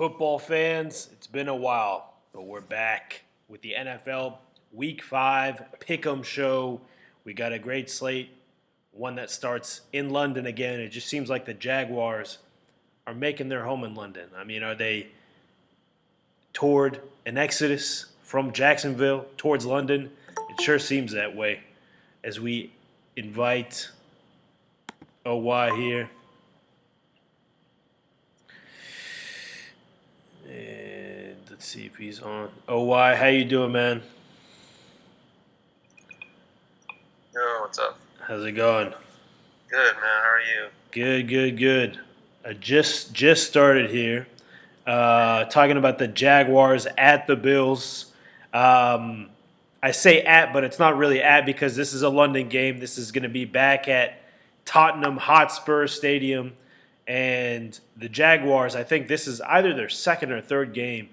Football fans, it's been a while, but we're back with the NFL Week 5 Pick'em Show. We got a great slate, one that starts in London again. It just seems like the Jaguars are making their home in London. I mean, are they toward an exodus from Jacksonville towards London? It sure seems that way as we invite OY here. And let's see if he's on. OY, how you doing, man? Yo, what's up? How's it going? Good, man. How are you? Good. I just started here, talking about the Jaguars at the Bills. Um, I say at, but it's not really at because this is a London game. This is going to be back at Tottenham Hotspur Stadium, and the Jaguars. I think this is either their second or third game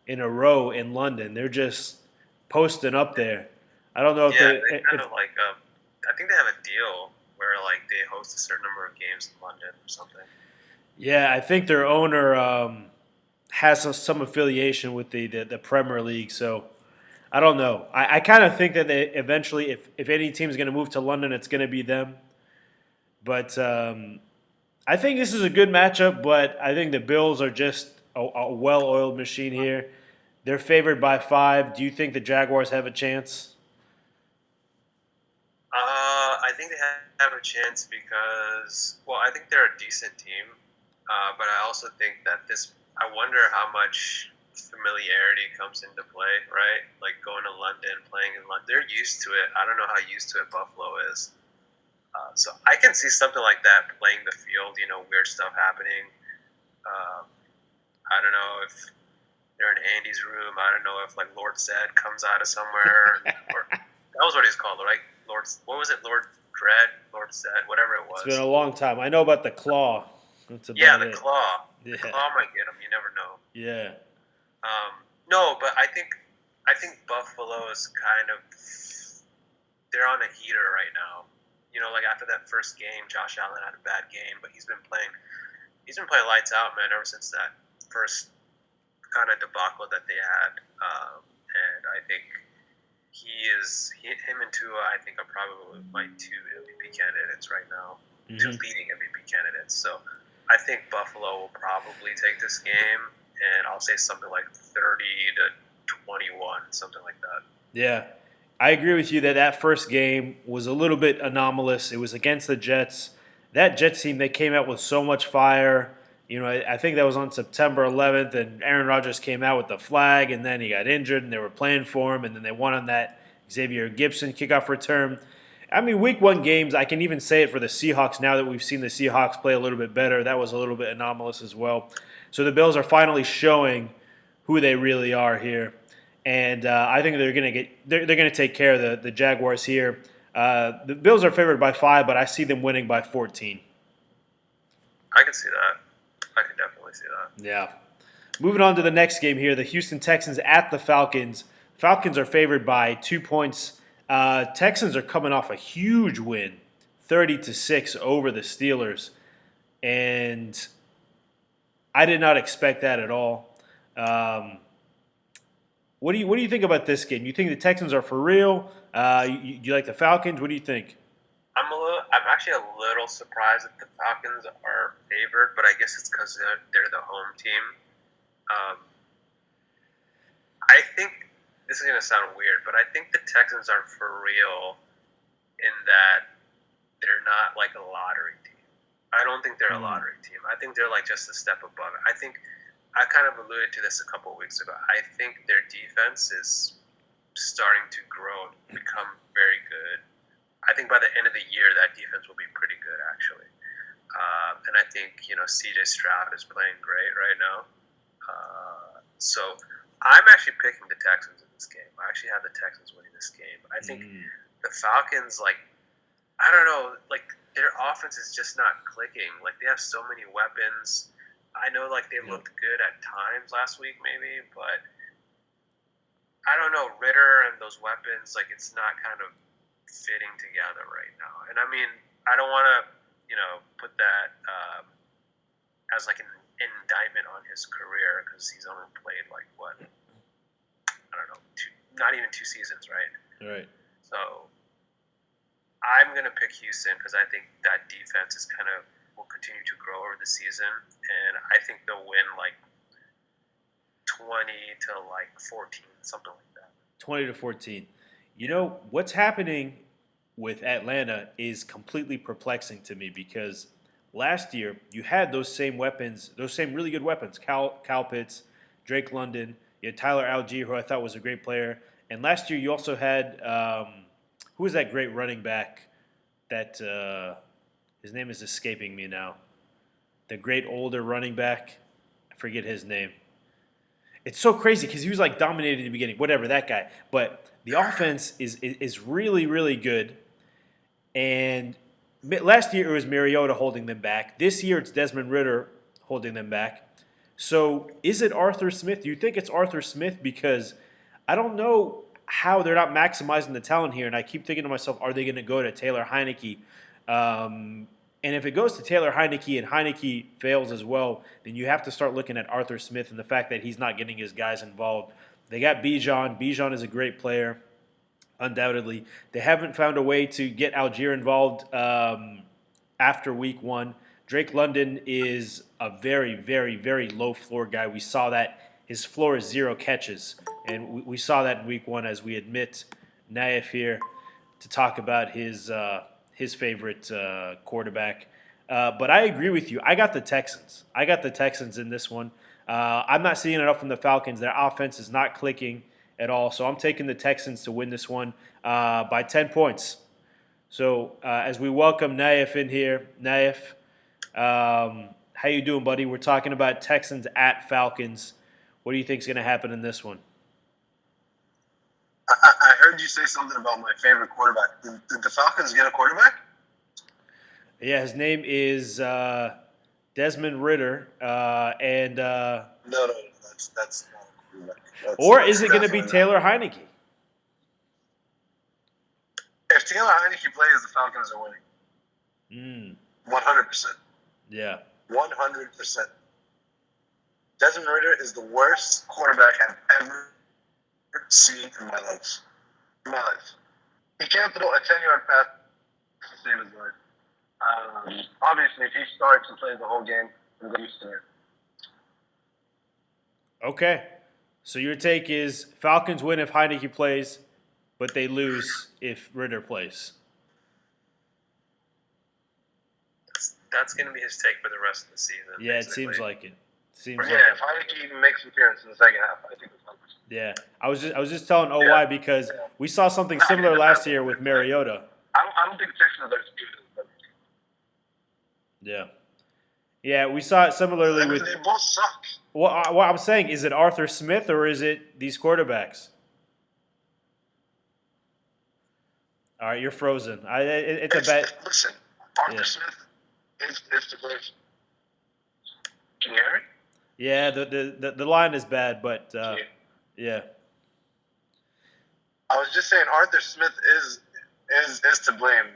in a row in London. They're just posting up there. I don't know if Yeah, they. they kind If, of I think they have a deal where they host a certain number of games in London or something. yeah, I think their owner has some affiliation with the Premier League. So I don't know. I kind of think that they eventually, if any team is going to move to London, it's going to be them. But I think this is a good matchup. But I think the Bills are just a well-oiled machine here. They're favored by 5. Do you think the Jaguars have a chance? I think they have a chance because, well, I think they're a decent team, but I also think that I wonder how much familiarity comes into play, right? Like going to London, playing in London. They're used to it. I don't know how used to it Buffalo is. So I can see something like that playing the field, weird stuff happening. Um, I don't know if they're in Andy's room. I don't know if Lord Zed comes out of somewhere, or that was what he's called, right? Lord, what was it? Lord Dread, Lord Zed, whatever it It's been a was. long time. I know about the claw. That's Yeah, about the it. claw. The Yeah. claw might get him. You never know. Yeah. No, but I think Buffalo is kind of they're on a heater right now. Like after that first game, Josh Allen had a bad game, but he's been playing lights out, man, ever since that first kind of debacle that they had. And I think him and Tua, I think are probably my two MVP candidates right now, two Hmm. leading MVP candidates. So I think Buffalo will probably take this game, and I'll say something like 30-21, something like that. Yeah. I agree with you that first game was a little bit anomalous. It was against the Jets. That Jets team, they came out with so much fire. I think that was on September 11th, and Aaron Rodgers came out with the flag, and then he got injured, and they were playing for him, and then they won on that Xavier Gibson kickoff return. I mean, week 1 games, I can even say it for the Seahawks now that we've seen the Seahawks play a little bit better. That was a little bit anomalous as well. So the Bills are finally showing who they really are here. And I think they're gonna take care of the Jaguars here. The Bills are favored by 5, but I see them winning by 14. I can see that. I can definitely see that. Yeah. Moving on to the next game here, the Houston Texans at the Falcons. Falcons are favored by 2 points. Texans are coming off a huge win, 30-6 over the Steelers, and I did not expect that at all. Um, what do you think about this game? You think the Texans are for real? You like the Falcons? What do you think? I'm actually a little surprised that the Falcons are favored, but I guess it's because they're the home team. Um, I think this is going to sound weird, but I think the Texans are for real in that they're not like a lottery team. I don't think they're a Mm. lottery team. I think they're like just a step above it. I think I kind of alluded to this a couple of weeks ago. I think their defense is starting to grow and become very good. I think by the end of the year, that defense will be pretty good, actually. And I think CJ Stroud is playing great right now. So I'm actually picking the Texans in this game. I actually have the Texans winning this game. I think Mm. the Falcons, I don't know, their offense is just not clicking. Like they have so many weapons. I know they Yep. looked good at times last week, maybe, but I don't know, Ritter and those weapons, it's not kind of fitting together right now. And I mean, I don't want to, put that as an indictment on his career because he's only played like what, I don't know, not even 2 seasons, right? Right. So I'm gonna pick Houston because I think that defense is will continue to grow over the season, and I think they'll win like 20 to like 14, something like that. 20 to 14. You know, what's happening with Atlanta is completely perplexing to me because last year you had those same weapons, those same really good weapons, Cal Pitts, Drake London, you had Tyler Algier, who I thought was a great player. And last year you also had, who was that great running back that, his name is escaping me now. The great older running back. I forget his name. It's so crazy because he was like dominated in the beginning, whatever, that guy. But the offense is really, really good. And last year it was Mariota holding them back. This year it's Desmond Ridder holding them back. So is it Arthur Smith? Do you think it's Arthur Smith? Because I don't know how they're not maximizing the talent here. And I keep thinking to myself, are they going to go to Taylor Heineke? And if it goes to Taylor Heineke and Heineke fails as well, then you have to start looking at Arthur Smith and the fact that he's not getting his guys involved. They got Bijan. Bijan is a great player, undoubtedly. They haven't found a way to get Algier involved after week one. Drake London is a very, very, very low floor guy. We saw that. His floor is 0 catches. And we saw that in week one as we admit Naif here to talk about his favorite quarterback. But I agree with you. I got the Texans. I got the Texans in this one. I'm not seeing enough from the Falcons. Their offense is not clicking at all. So I'm taking the Texans to win this one by 10 points. So as we welcome Naif in here, Naif, how you doing, buddy? We're talking about Texans at Falcons. What do you think is going to happen in this one? I heard you say something about my favorite quarterback. Did the Falcons get a quarterback? Yeah, his name is Desmond Ridder, and No, that's not a quarterback. Or is it going to be Taylor Heineke? If Taylor Heineke plays, the Falcons are winning. 100%. Yeah. 100%. Desmond Ridder is the worst quarterback I've ever seen in my life. He can't throw a 10-yard pass to save his life. Obviously, if he starts and plays the whole game, I'm going to use him. Okay. So your take is Falcons win if Heineke plays, but they lose if Ridder plays. That's going to be his take for the rest of the season. Yeah, basically. It seems like it. If Heineke even makes an appearance in the second half, I think it's 100%. Yeah, I was just telling OY because we saw something similar last year with Mariota. I don't think the Texans are as good as them. Yeah, we saw it similarly with. They both suck. What I'm saying is it Arthur Smith or is it these quarterbacks? All right, you're frozen. It's a bet. Listen, Arthur Smith is the greatest. Can you hear me? Yeah, the line is bad, but yeah. I was just saying Arthur Smith is to blame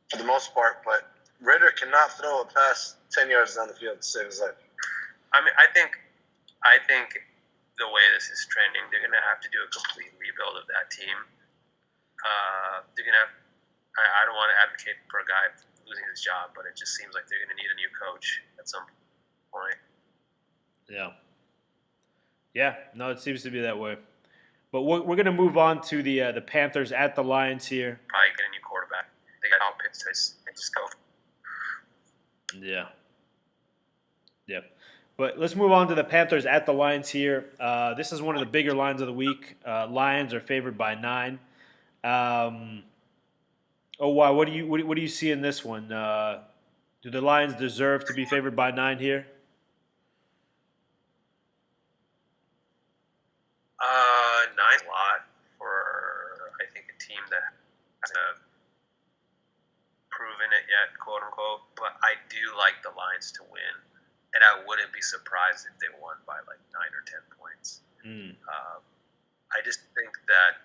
for the most part, but Ridder cannot throw a pass 10 yards down the field to save his life. I mean, I think the way this is trending, they're going to have to do a complete rebuild of that team. They're going to have. I don't want to advocate for a guy losing his job, but it just seems like they're going to need a new coach at some point. Yeah. No, it seems to be that way. But we're going to move on to the Panthers at the Lions here. Probably get a new quarterback. They got all Pitts to just go. Yeah. But let's move on to the Panthers at the Lions here. This is one of the bigger lines of the week. Lions are favored by 9. What do you see in this one? Do the Lions deserve to be favored by 9 here? 9 a lot for I think a team that hasn't proven it yet, quote unquote. But I do like the Lions to win, and I wouldn't be surprised if they won by like 9 or 10 points. I just think that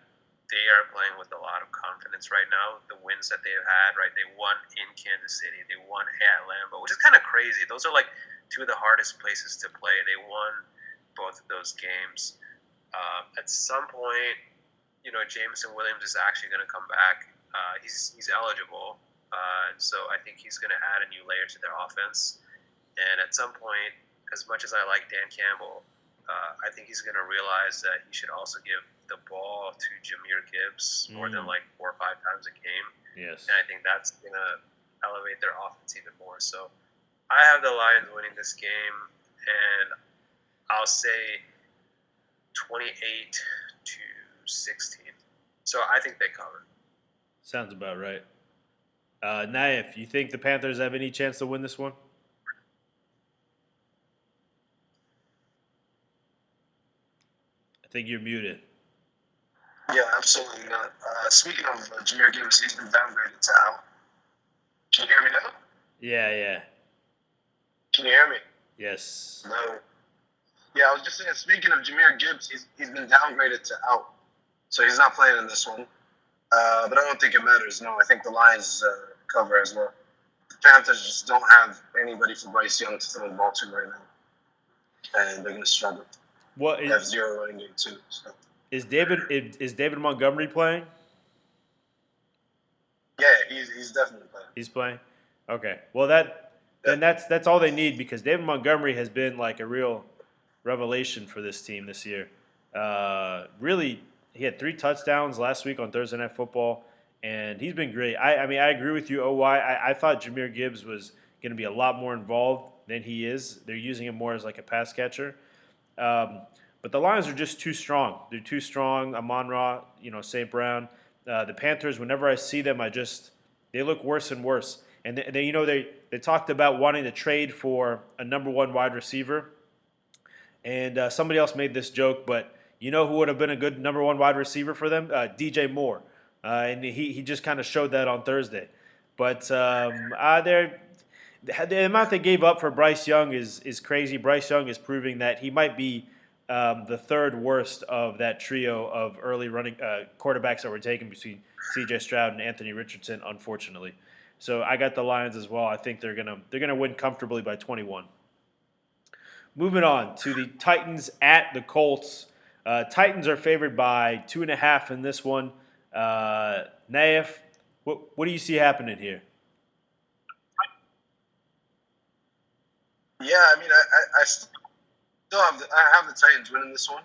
they are playing with a lot of confidence right now. The wins that they've had, right? They won in Kansas City, they won at Lambeau, which is kind of crazy. Those are like two of the hardest places to play. They won both of those games. At some point, Jameson Williams is actually going to come back. He's eligible, so I think he's going to add a new layer to their offense. And at some point, as much as I like Dan Campbell, I think he's going to realize that he should also give the ball to Jahmyr Gibbs more than like 4 or 5 times a game. Yes. And I think that's going to elevate their offense even more. So I have the Lions winning this game, and I'll say 28-16. So I think they cover. Sounds about right. Naif, you think the Panthers have any chance to win this one? I think you're muted. Yeah, absolutely not. Speaking of Jahmyr Gibbs, he's been downgraded to out. Can you hear me now? Yeah. Can you hear me? Yes. No. Yeah, I was just saying, speaking of Jahmyr Gibbs, he's been downgraded to out. So he's not playing in this one. But I don't think it matters. No, I think the Lions cover as well. The Panthers just don't have anybody for Bryce Young to throw the ball to right now. And they're going to struggle. They have 0 running game too. So. Is David Montgomery playing? Yeah, he's definitely playing. He's playing? Okay. Well, then that's all they need, because David Montgomery has been like a real revelation for this team this year. Really, he had 3 touchdowns last week on Thursday Night Football, and he's been great. I mean, I agree with you, OY. I thought Jahmyr Gibbs was going to be a lot more involved than he is. They're using him more as like a pass catcher. But the Lions are just too strong. They're too strong. Amon-Ra, St. Brown. The Panthers, whenever I see them, they look worse and worse. And they talked about wanting to trade for a number 1 wide receiver. And somebody else made this joke, but you know who would have been a good number 1 wide receiver for them? DJ Moore. And he just kind of showed that on Thursday. But the amount they gave up for Bryce Young is crazy. Bryce Young is proving that he might be the 3rd worst of that trio of early running quarterbacks that were taken between C.J. Stroud and Anthony Richardson, unfortunately. So I got the Lions as well. I think they're gonna win comfortably by 21. Moving on to the Titans at the Colts. Titans are favored by 2.5 in this one. Naif, what do you see happening here? Yeah, I mean, I still have the Titans winning this one,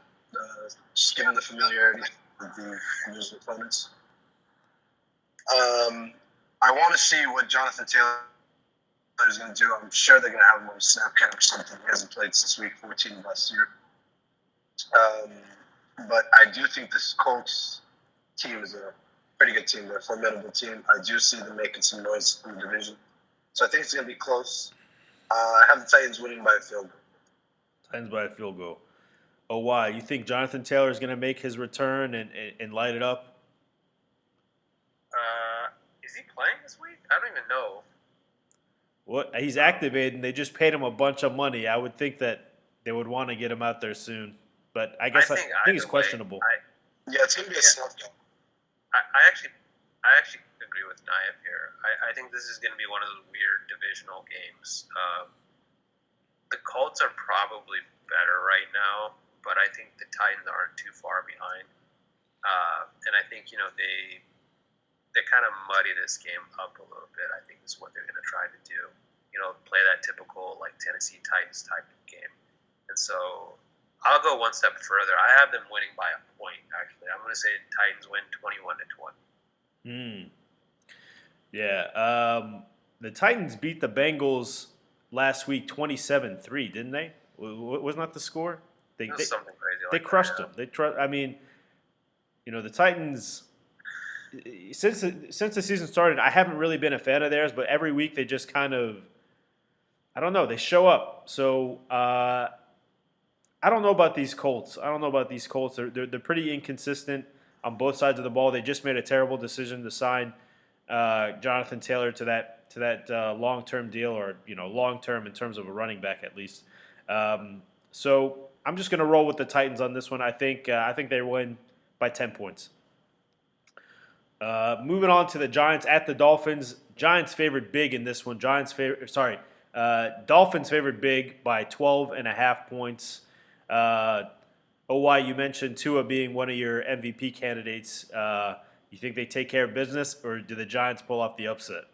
just given the familiarity of the division opponents. I want to see what Jonathan Taylor is going to do. I'm sure they're going to have him on a snap count or something. He hasn't played since week 14 last year. But I do think this Colts team is a pretty good team. They're a formidable team. I do see them making some noise in the division. So I think it's going to be close. I have the Titans winning by a field goal. Titans by a field goal. Oh, why? You think Jonathan Taylor is going to make his return and light it up? Is he playing this week? I don't even know. What? He's activated, and they just paid him a bunch of money. I would think that they would want to get him out there soon. But I guess I think he's questionable. Yeah, it's going to be a snap count. I actually agree with Naif here. I think this is going to be one of those weird divisional games. The Colts are probably better right now, but I think the Titans aren't too far behind. And I think, they kind of muddy this game up a little bit. I think is what they're going to try to do. Play that typical like Tennessee Titans type of game. And so I'll go one step further. I have them winning by a point, actually. I'm going to say Titans win 21-20. Yeah. The Titans beat the Bengals last week 27-3, didn't they? Wasn't that the score? It was something crazy like they crushed them. The Titans, since the season started, I haven't really been a fan of theirs, but every week they just kind of, I don't know, they show up. So I don't know about these Colts. They're pretty inconsistent on both sides of the ball. They just made a terrible decision to sign Jonathan Taylor to that long-term deal, or long-term in terms of a running back at least. So I'm just going to roll with the Titans on this one. I think they win by 10 points. Moving on to the Giants at the Dolphins. Giants favored big in this one. Dolphins favored big by 12.5 points. OY, you mentioned Tua being one of your MVP candidates. You think they take care of business, or do the Giants pull off the upset?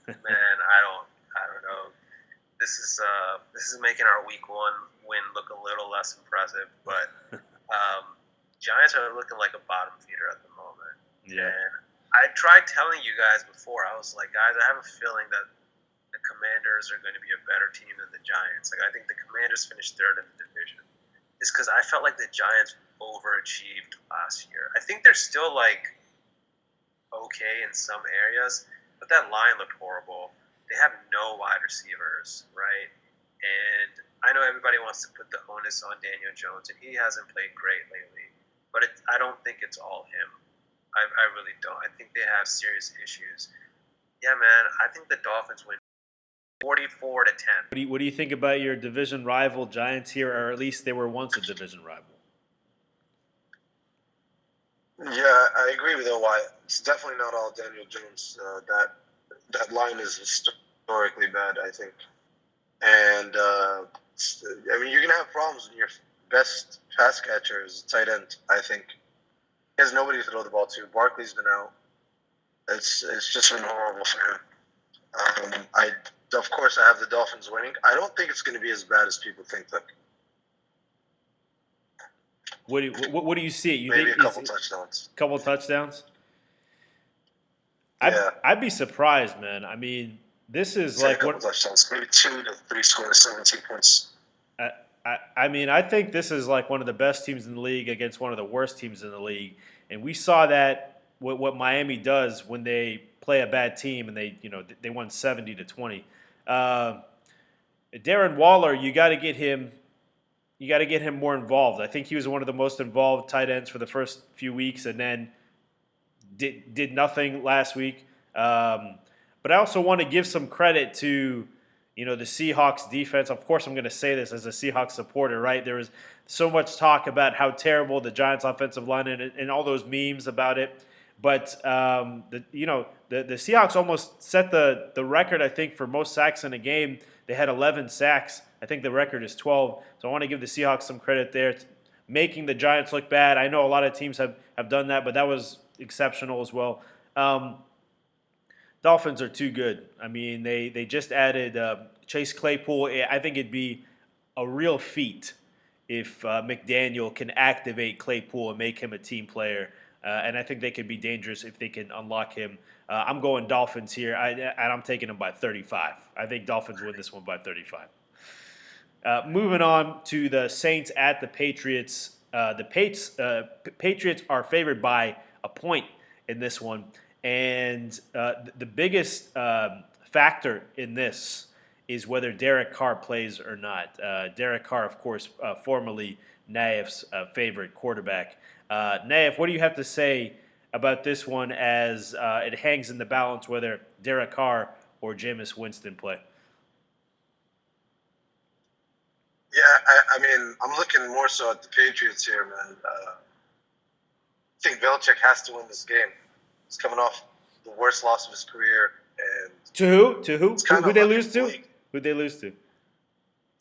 Man, I don't know. This is making our week 1 win look a little less impressive, but Giants are looking like a bottom feeder at the moment. Yeah. And I tried telling you guys before. I was like, guys, I have a feeling that the Commanders are going to be a better team than the Giants. Like, I think the Commanders finished 3rd in the division. It's because I felt like the Giants overachieved last year. I think they're still like okay in some areas, but that line looked horrible. They have no wide receivers, right? And I know everybody wants to put the onus on Daniel Jones, and he hasn't played great lately. But I don't think it's all him. I really don't. I think they have serious issues. Yeah, man, I think the Dolphins win 44-10. What do you think about your division rival Giants here, or at least they were once a division rival? Yeah, I agree with OY. It's definitely not all Daniel Jones. That line is historically bad, I think. And, I mean, you're going to have problems when your best pass catcher is tight end, I think. He has nobody to throw the ball to. Barkley's been out. It's just been horrible for him. Of course, I have the Dolphins winning. I don't think it's going to be as bad as people think. What do you see? You Maybe think a couple touchdowns. Couple touchdowns? Yeah. I'd be surprised, man. I mean, this is like what touchdowns, maybe 2 to 3 scores, 17 points. I mean, I think this is like one of the best teams in the league against one of the worst teams in the league, and we saw that what Miami does when they play a bad team, and they won 70-20. Darren Waller, you got to get him. You got to get him more involved. I think he was one of the most involved tight ends for the first few weeks, and then did nothing last week. But I also want to give some credit to the Seahawks defense. Of course, I'm going to say this as a Seahawks supporter, right? There was so much talk about how terrible the Giants' offensive line and all those memes about it. But the Seahawks almost set the record, I think, for most sacks in a game. They had 11 sacks. I think the record is 12. So I want to give the Seahawks some credit there. It's making the Giants look bad. I know a lot of teams have done that, but that was exceptional as well. Dolphins are too good. I mean, they just added Chase Claypool. I think it'd be a real feat if McDaniel can activate Claypool and make him a team player. And I think they could be dangerous if they can unlock him. I'm going Dolphins here, and I'm taking them by 35. I think Dolphins win this one by 35. Moving on to the Saints at the Patriots. The Patriots are favored by a point in this one. And the biggest factor in this is whether Derek Carr plays or not. Derek Carr, of course, formerly Naif's favorite quarterback. Naif, what do you have to say about this one as it hangs in the balance whether Derek Carr or Jameis Winston play? Yeah, I mean, I'm looking more so at the Patriots here, man. I think Belichick has to win this game. He's coming off the worst loss of his career. And to who? To who? Who'd they lose to? League. Who'd they lose to?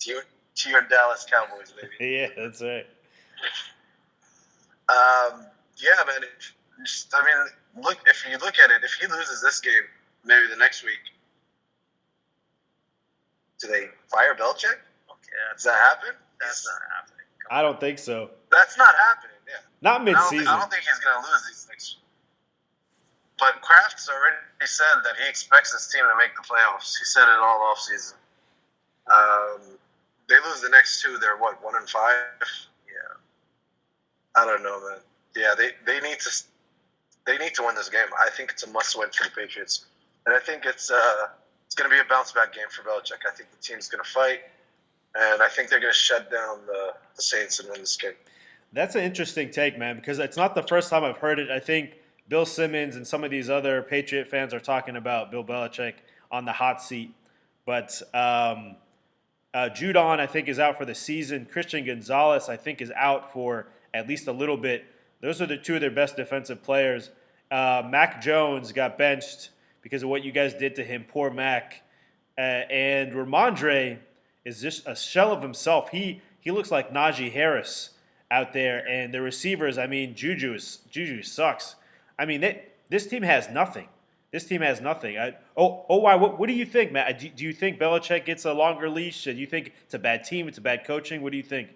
To your Dallas Cowboys, baby. Yeah, that's right. Yeah, man. If you look at it, if he loses this game, maybe the next week, do they fire Belichick? Okay, does that happen? That's not happening. I don't think so. That's not happening. Yeah. Not mid-season. I don't think he's going to lose these next. But Kraft's already said that he expects his team to make the playoffs. He said it all offseason. They lose the next two. They're what, 1-5? Yeah. I don't know, man. Yeah, they need to win this game. I think it's a must-win for the Patriots, and I think it's going to be a bounce-back game for Belichick. I think the team's going to fight, and I think they're going to shut down the Saints and win this game. That's an interesting take, man, because it's not the first time I've heard it. I think Bill Simmons and some of these other Patriot fans are talking about Bill Belichick on the hot seat. But Judon, I think, is out for the season. Christian Gonzalez, I think, is out for at least a little bit. Those are the two of their best defensive players. Mac Jones got benched because of what you guys did to him. Poor Mac. And Ramondre is just a shell of himself. He looks like Najee Harris out there. And the receivers, I mean, Juju sucks. I mean, this team has nothing. This team has nothing. Why? What do you think, Matt? Do you think Belichick gets a longer leash? Do you think it's a bad team? It's a bad coaching? What do you think?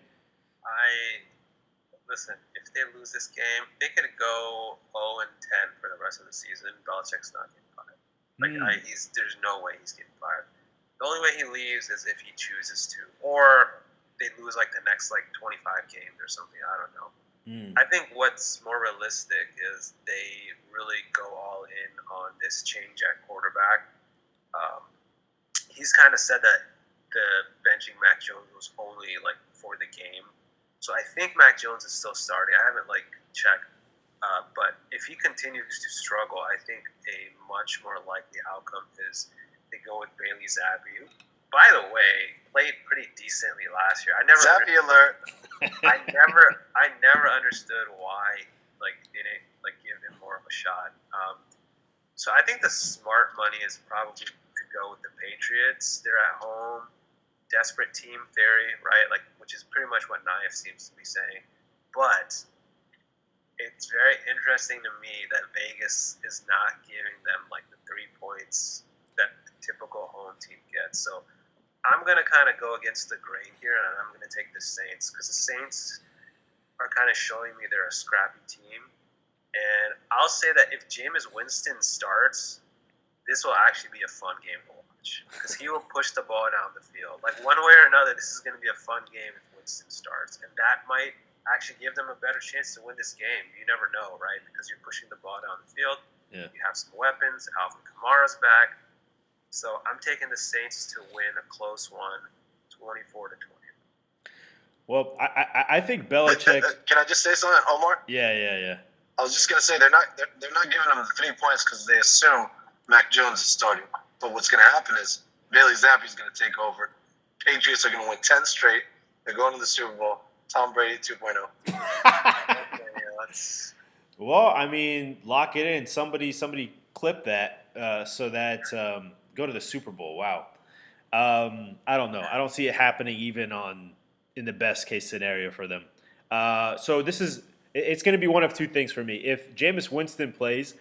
Listen. If they lose this game, they could go 0-10 for the rest of the season. Belichick's not getting fired. There's no way he's getting fired. The only way he leaves is if he chooses to, or they lose like the next 25 games or something. I don't know. I think what's more realistic is they really go all in on this change at quarterback. He's kind of said that the benching Mac Jones was only for the game. So I think Mac Jones is still starting. I haven't checked. But if he continues to struggle, I think a much more likely outcome is they go with Bailey Zappi, who, by the way, played pretty decently last year. Zappi alert. I never understood why they didn't give him more of a shot. So I think the smart money is probably to go with the Patriots. They're at home, desperate team theory, right? Which is pretty much what Naif seems to be saying. But it's very interesting to me that Vegas is not giving them the 3 points that the typical home team gets. So I'm going to kind of go against the grain here, and I'm going to take the Saints because the Saints are kind of showing me they're a scrappy team. And I'll say that if Jameis Winston starts, this will actually be a fun game to watch because he will push the ball down the field. One way or another, this is going to be a fun game if Winston starts. And that might actually give them a better chance to win this game. You never know, right? Because you're pushing the ball down the field. Yeah. You have some weapons. Alvin Kamara's back. So I'm taking the Saints to win a close one, 24-20. Well, I think Belichick. Can I just say something, Omar? Yeah. I was just gonna say they're not giving them the 3 points because they assume Mac Jones is starting. But what's gonna happen is Bailey Zappi is gonna take over. Patriots are gonna win 10 straight. They're going to the Super Bowl. Tom Brady 2.0. Well, I mean, lock it in. Somebody clip that so that go to the Super Bowl. Wow. I don't know. I don't see it happening even in the best case scenario for them. So it's going to be one of two things for me. If Jameis Winston plays,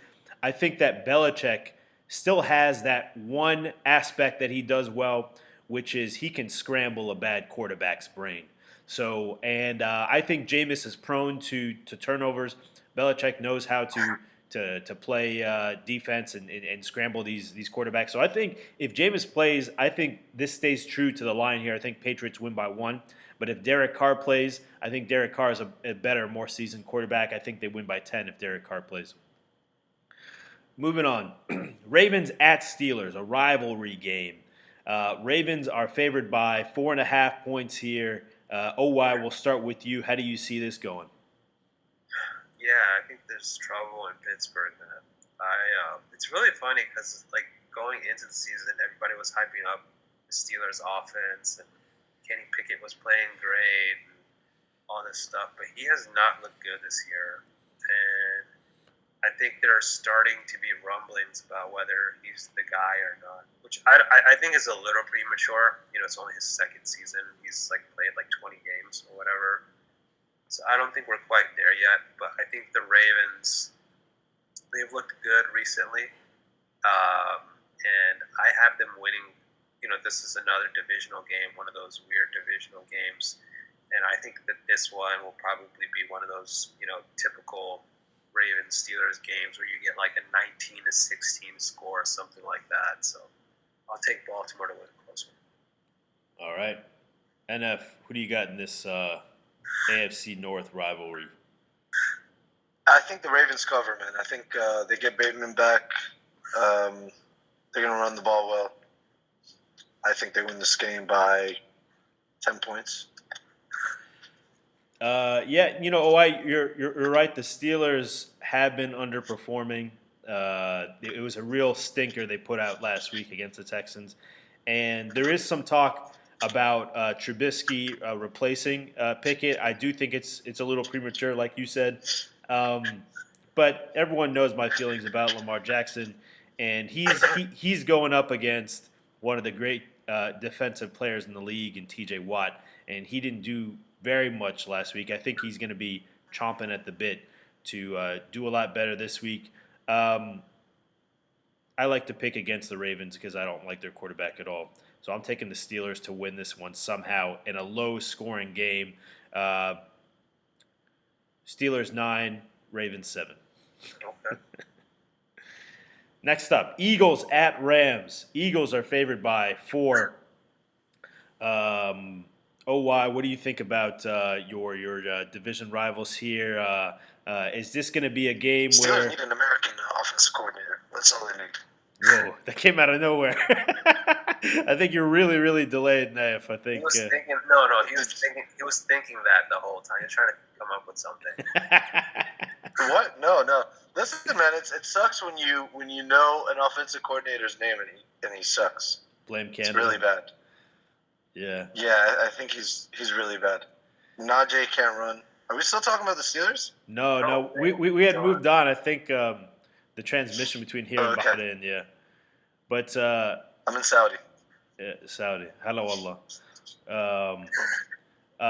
I think that Belichick still has that one aspect that he does well, which is he can scramble a bad quarterback's brain. So, and I think Jameis is prone to turnovers. Belichick knows how to play defense and scramble these quarterbacks. So I think if Jameis plays, I think this stays true to the line here. I think Patriots win by 1. But if Derek Carr plays, I think Derek Carr is a better, more seasoned quarterback. I think they win by 10 if Derek Carr plays. Moving on. Ravens at Steelers, a rivalry game. Ravens are favored by 4.5 points here. OY, we'll start with you. How do you see this going? Yeah, I think there's trouble in Pittsburgh. Man. It's really funny because going into the season, everybody was hyping up the Steelers' offense, and Kenny Pickett was playing great, and all this stuff. But he has not looked good this year, and I think there are starting to be rumblings about whether he's the guy or not, which I think is a little premature. It's only his second season. He's played 20 games or whatever. So I don't think we're quite there yet, but I think the Ravens, they've looked good recently, and I have them winning. This is another divisional game, one of those weird divisional games, and I think that this one will probably be one of those, typical Ravens Steelers games where you get a 19-16 score, something like that. So I'll take Baltimore to win a close one. All right, NF, who do you got in this AFC North rivalry? I think the Ravens cover, man. I think they get Bateman back. They're going to run the ball well. I think they win this game by 10 points. Yeah, you're right. The Steelers have been underperforming. It was a real stinker they put out last week against the Texans. And there is some talk about Trubisky replacing Pickett. I do think it's a little premature, like you said. But everyone knows my feelings about Lamar Jackson. and he's going up against one of the great defensive players in the league in T.J. Watt, and he didn't do very much last week. I think he's going to be chomping at the bit to do a lot better this week. I like to pick against the Ravens because I don't like their quarterback at all. So I'm taking the Steelers to win this one somehow in a low-scoring game. Steelers 9, Ravens 7. Okay. Next up, Eagles at Rams. Eagles are favored by 4. OY, what do you think about your division rivals here? Is this going to be a game Steelers where... need an American offensive coordinator. That's all they need. Whoa, that came out of nowhere. I think you're really, really delayed, Naif. I think He was thinking. No, he was thinking. He was thinking that the whole time. He was trying to come up with something. What? No. Listen, man, it sucks when you know an offensive coordinator's name and he sucks. Blame Canada. It's really bad. Yeah. Yeah, I think he's really bad. Najee can't run. Are we still talking about the Steelers? No. We had moved on. I think the transmission between here and Bahrain, yeah. But I'm in Saudi. Yeah, Saudi. Hello, Allah.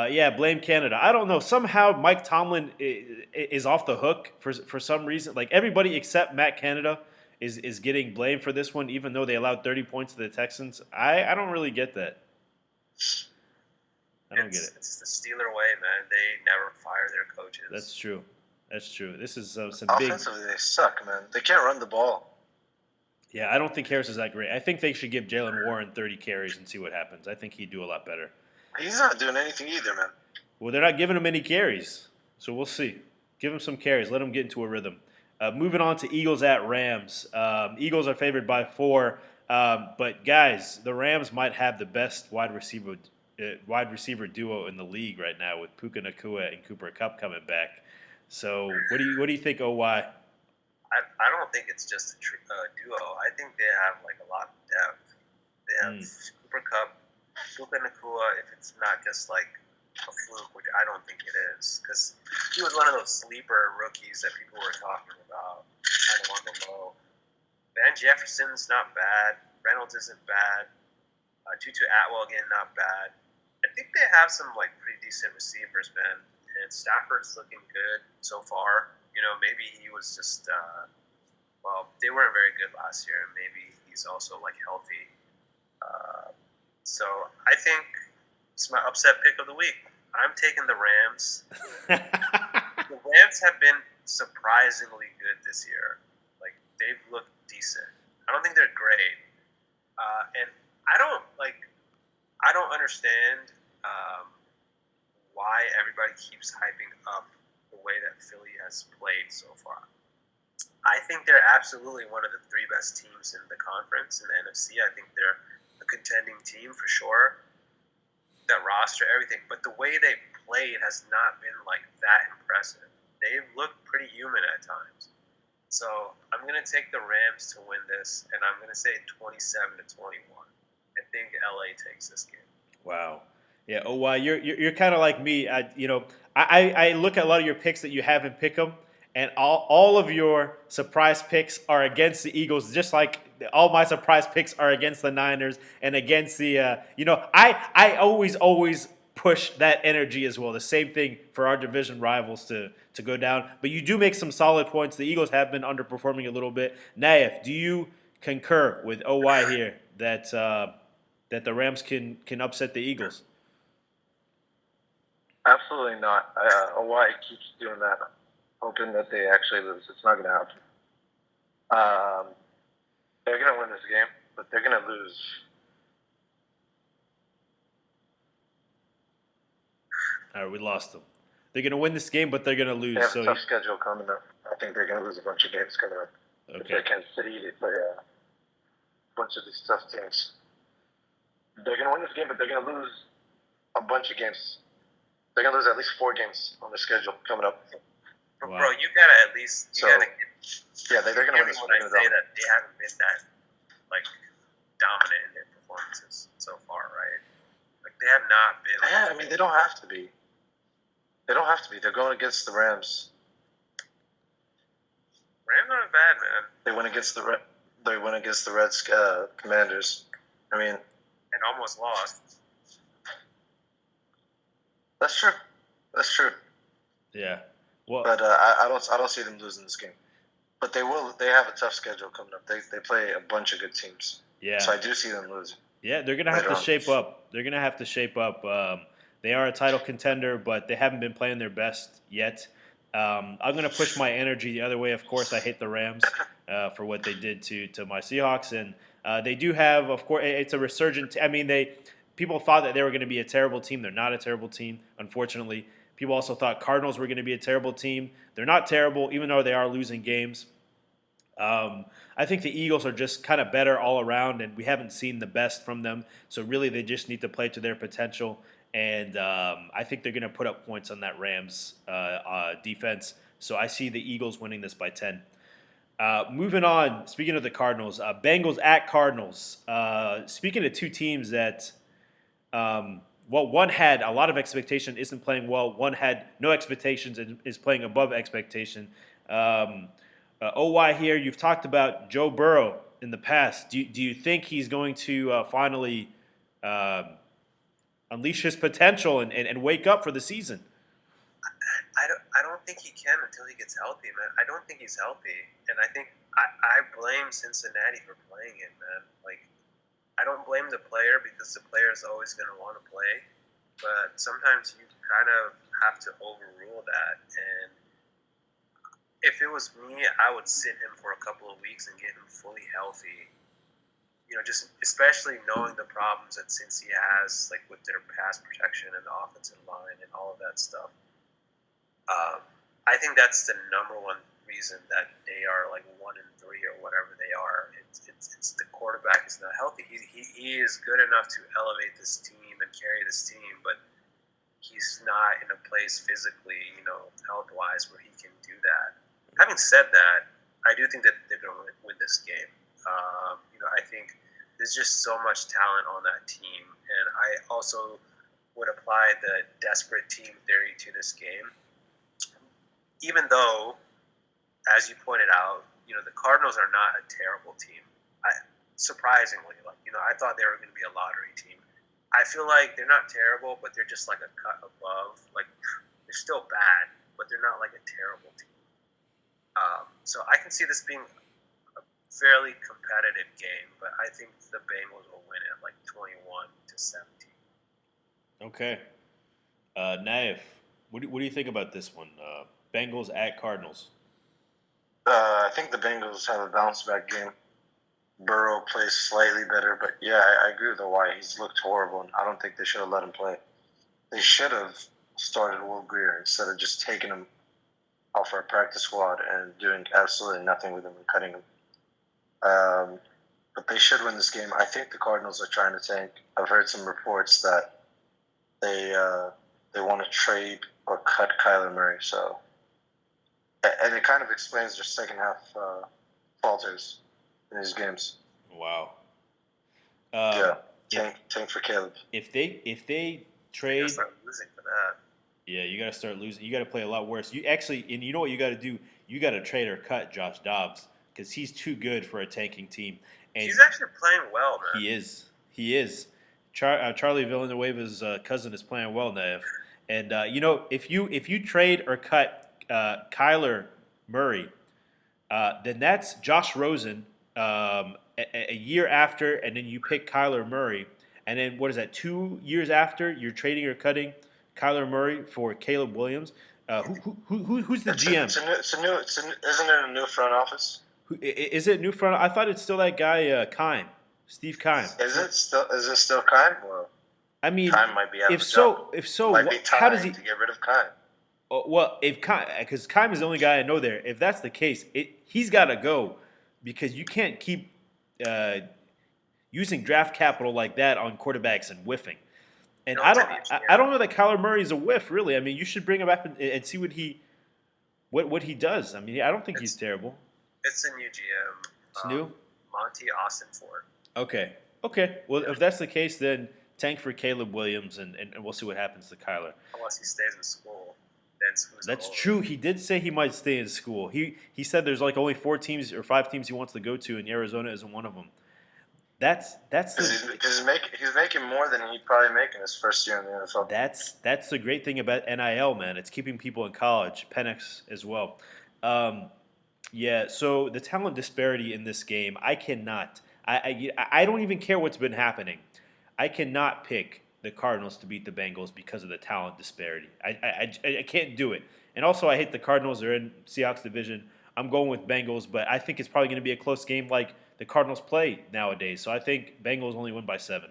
Yeah, blame Canada. I don't know. Somehow Mike Tomlin is off the hook for some reason. Like everybody except Matt Canada is getting blamed for this one, even though they allowed 30 points to the Texans. I don't really get that. I don't get it. It's the Steeler way, man. They never fire their coaches. That's true. This is some big. Offensively, they suck, man. They can't run the ball. Yeah, I don't think Harris is that great. I think they should give Jalen Warren 30 carries and see what happens. I think he'd do a lot better. He's not doing anything either, man. Well, they're not giving him any carries, so we'll see. Give him some carries. Let him get into a rhythm. Moving on to Eagles at Rams. Eagles are favored by 4, but guys, the Rams might have the best wide receiver duo in the league right now with Puka Nacua and Cooper Kupp coming back. So, what do you think, OY? I don't think it's just a duo. I think they have like a lot of depth. They have Cooper Kupp, Puka Nacua. If it's not just like a fluke, which I don't think it is, because he was one of those sleeper rookies that people were talking about, kind of on the low. Van Jefferson's not bad. Reynolds isn't bad. Tutu Atwell again, not bad. I think they have some like pretty decent receivers, man. And Stafford's looking good so far. You know, maybe he was just, they weren't very good last year, and maybe he's also, like, healthy. So I think it's my upset pick of the week. I'm taking the Rams. The Rams have been surprisingly good this year. Like, they've looked decent. I don't think they're great. And I don't understand why everybody keeps hyping up the way that Philly has played so far. I think they're absolutely one of the 3 best teams in the conference in the NFC. I think they're a contending team for sure. That roster, everything. But the way they played has not been like that impressive. They've looked pretty human at times. So I'm going to take the Rams to win this, and I'm going to say 27-21. I think LA takes this game. Wow. Yeah, OY, you're kind of like me. I look at a lot of your picks that you have in Pick'em, and all of your surprise picks are against the Eagles, just like all my surprise picks are against the Niners and against the I always push that energy as well. The same thing for our division rivals to go down. But you do make some solid points. The Eagles have been underperforming a little bit. Naif, do you concur with OY here that the Rams can upset the Eagles? Absolutely not. Hawaii keeps doing that, hoping that they actually lose. It's not going to happen. They're going to win this game, but they're going to lose. All right, we lost them. They're going to win this game, but they're going to lose. They have a tough schedule coming up. I think they're going to lose a bunch of games coming up. Okay. They play Kansas City. They play a bunch of these tough teams. They're going to win this game, but they're going to lose a bunch of games. They're going to lose at least 4 games on the schedule coming up. Wow. Bro, you got to at least... they're going to win this one. When I say that they haven't been that, like, dominant in their performances so far, right? Like, they have not been... Yeah, I mean, they don't have to be. They're going against the Rams. Rams aren't bad, man. They went against the they went against the Commanders. I mean, and almost lost. that's true. That's true. Yeah. Well, But I don't see them losing this game. But they will. They have a tough schedule coming up. They play a bunch of good teams. yeah. So I do see them losing. Yeah, they're gonna have to shape up. They're gonna have to shape up. They are a title contender, but they haven't been playing their best yet. I'm gonna push my energy the other way. Of course, I hate the Rams for what they did to my Seahawks, and they do have, of course, it's a resurgent. I mean, people thought that they were going to be a terrible team. They're not a terrible team, unfortunately. People also thought Cardinals were going to be a terrible team. They're not terrible, even though they are losing games. I think the Eagles are just kind of better all around, and we haven't seen the best from them. So really, they just need to play to their potential. And I think they're going to put up points on that Rams defense. So I see the Eagles winning this by 10. Moving on, speaking of the Cardinals, Bengals at Cardinals. Speaking of two teams that, one had a lot of expectation, isn't playing well. One had no expectations and is playing above expectation. OY here, you've talked about Joe Burrow in the past. Do you think he's going to finally unleash his potential and wake up for the season? I don't think he can until he gets healthy, man. I don't think he's healthy, and I think I blame Cincinnati for playing him, man. Like, I don't blame the player because the player is always going to want to play, but sometimes you kind of have to overrule that. And if it was me, I would sit him for a couple of weeks and get him fully healthy. You know, just especially knowing the problems that Cincy has, like with their pass protection and the offensive line and all of that stuff. I think that's the number one reason that they are like 1-3 or whatever they are. It's the quarterback is not healthy. He is good enough to elevate this team and carry this team, but he's not in a place physically, health-wise, where he can do that. Having said that, I do think that they're going to win this game. I think there's just so much talent on that team, and I also would apply the desperate team theory to this game. Even though, as you pointed out, the Cardinals are not a terrible team. Surprisingly, I thought they were going to be a lottery team. I feel like they're not terrible, but they're just like a cut above. Like, they're still bad, but they're not like a terrible team. So I can see this being a fairly competitive game, but I think the Bengals will win it like 21-17. Okay. Naif, what do you think about this one? Bengals at Cardinals. I think the Bengals have a bounce back game. Burrow plays slightly better, but yeah, I agree with Hawaii. He's looked horrible, and I don't think they should have let him play. They should have started Will Greer instead of just taking him off our practice squad and doing absolutely nothing with him and cutting him. But they should win this game. I think the Cardinals are trying to tank. I've heard some reports that they want to trade or cut Kyler Murray. So, and it kind of explains their second half falters in these games. Wow. Tank for Caleb. If they trade, you gotta start losing for that. Yeah, you got to start losing. You got to play a lot worse. You actually, and you know what you got to do? You got to trade or cut Josh Dobbs because he's too good for a tanking team. And he's actually playing well, man. He is. Charlie Villanueva's cousin is playing well now. And if you trade or cut Kyler Murray, then that's Josh Rosen a year after, and then you pick Kyler Murray, and then what is that? 2 years after you're trading or cutting Kyler Murray for Caleb Williams. Who's the GM? Isn't it a new front office? Is it new front? I thought it's still that guy Keim, Steve Keim. Is it still Keim? Well, I mean, Keim might be out if so, might be how does he to get rid of Keim? Well, because Keim is the only guy I know there. If that's the case, he's got to go because you can't keep using draft capital like that on quarterbacks and whiffing. And I don't know that Kyler Murray is a whiff, really. I mean, you should bring him up and see what he does. I mean, I don't think he's terrible. It's a new GM. It's new? Monty Austinford. Okay. Well, if that's the case, then tank for Caleb Williams, and we'll see what happens to Kyler. Unless he stays in school, then against who's That's older. true. He did say he might stay in school. He said there's like only 4 teams or 5 teams he wants to go to, and Arizona isn't one of them. That's He's making more than he'd probably make in his first year in the NFL. that's the great thing about NIL, man. It's keeping people in college. Penix as well. Yeah. So the talent disparity in this game, I cannot. I don't even care what's been happening. I cannot pick the Cardinals to beat the Bengals because of the talent disparity. I can't do it. And also, I hate the Cardinals. They're in Seahawks division. I'm going with Bengals, but I think it's probably going to be a close game like the Cardinals play nowadays. So I think Bengals only win by 7.